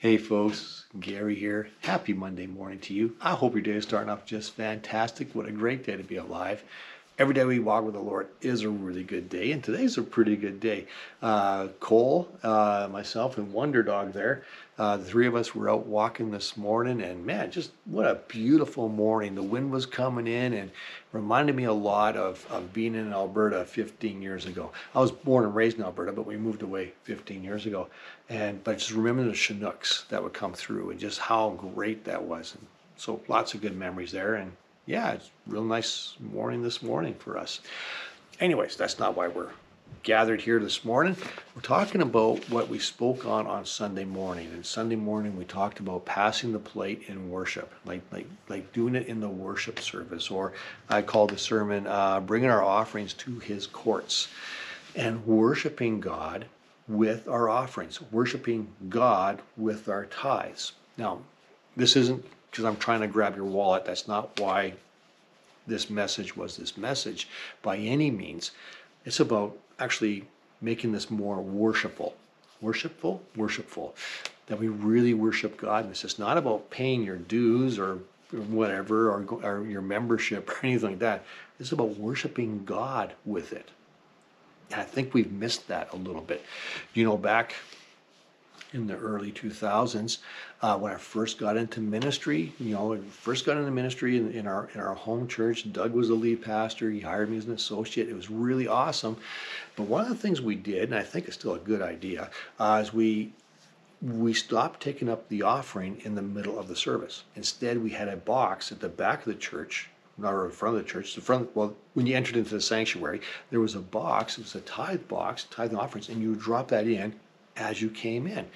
Hey folks, Gary here. Happy Monday morning to you. I hope your day is starting off just fantastic. What a great day to be alive. Every day we walk with the Lord is a really good day, and today's a pretty good day. Cole, myself, and Wonder Dog there, the three of us were out walking this morning, and man, just what a beautiful morning. The wind was coming in and reminded me a lot of being in Alberta 15 years ago. I was born and raised in Alberta, but we moved away 15 years ago. But I just remember the Chinooks that would come through and just how great that was. And so lots of good memories there. And yeah, it's a real nice morning this morning for us. Anyways, that's not why we're gathered here this morning. We're talking about what we spoke on Sunday morning. And Sunday morning we talked about passing the plate in worship, like doing it in the worship service, or I called the sermon bringing our offerings to His courts and worshiping God with our offerings, worshiping God with our tithes. Now, this isn't because I'm trying to grab your wallet. That's not why this message was this message by any means. It's about actually making this more worshipful. Worshipful. That we really worship God. And it's just not about paying your dues or whatever, or your membership or anything like that. It's about worshiping God with it. And I think we've missed that a little bit. You know, back in the early 2000s, when I first got into ministry, in our home church. Doug was the lead pastor. He hired me as an associate. It was really awesome. But one of the things we did, and I think it's still a good idea, is we stopped taking up the offering in the middle of the service. Instead, we had a box at the back of the church, not in front of the church. When you entered into the sanctuary, there was a box. It was a tithe box, tithe and offerings, and you would drop that in as you came in.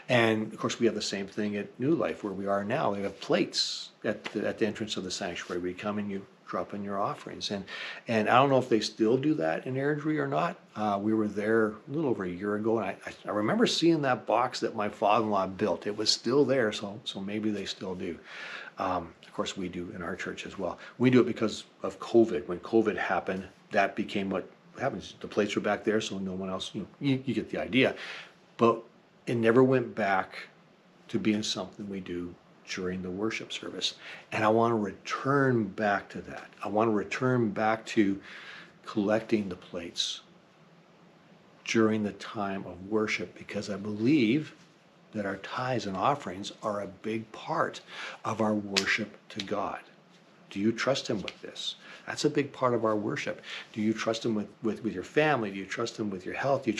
And of course, we have the same thing at New Life where we are now. We have plates at the entrance of the sanctuary. We come and you drop in your offerings. And I don't know if they still do that in Airdrie or not. We were there a little over a year ago, and I remember seeing that box that my father-in-law built. It was still there, so maybe they still do. Of course, we do in our church as well. We do it because of COVID. When COVID happened, that became what happens. The plates were back there, so no one else, you get the idea. But it never went back to being something we do during the worship service. And I want to return back to that. I want to return back to collecting the plates during the time of worship, because I believe that our tithes and offerings are a big part of our worship to God. Do you trust Him with this? That's a big part of our worship. Do you trust Him with your family? Do you trust Him with your health? Do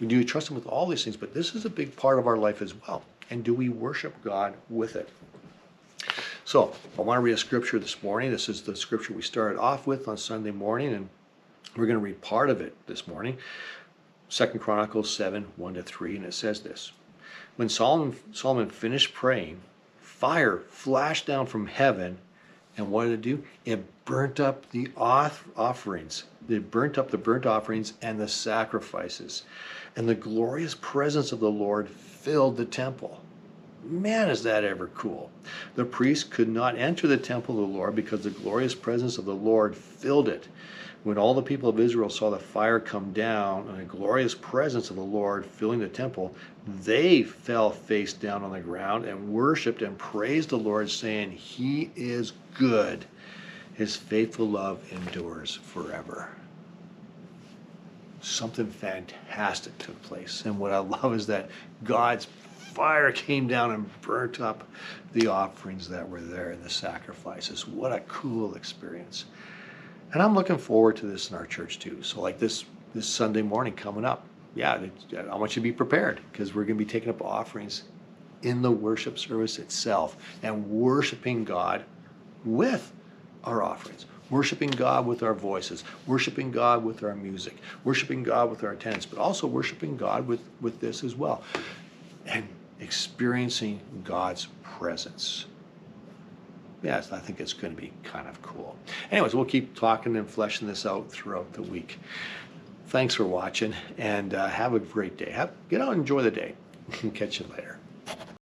you trust Him with all these things? But this is a big part of our life as well. And do we worship God with it? So I want to read a scripture this morning. This is the scripture we started off with on Sunday morning, and we're going to read part of it this morning. 2 Chronicles 7, 1-3, and it says this. When Solomon finished praying, fire flashed down from heaven. And what did it do? It burnt up the offerings. It burnt up the burnt offerings and the sacrifices. And the glorious presence of the Lord filled the temple. Man, is that ever cool. The priests could not enter the temple of the Lord because the glorious presence of the Lord filled it. When all the people of Israel saw the fire come down and the glorious presence of the Lord filling the temple, they fell face down on the ground and worshiped and praised the Lord, saying, He is good. His faithful love endures forever. Something fantastic took place. And what I love is that God's fire came down and burnt up the offerings that were there and the sacrifices. What a cool experience. And I'm looking forward to this in our church too. So like this Sunday morning coming up, I want you to be prepared, because we're going to be taking up offerings in the worship service itself and worshiping God with our offerings, worshiping God with our voices, worshiping God with our music, worshiping God with our attendance, but also worshiping God with this as well, and experiencing God's presence. Yes, I think it's going to be kind of cool. Anyways, we'll keep talking and fleshing this out throughout the week. Thanks for watching, and have a great day. Get out and enjoy the day. Catch you later.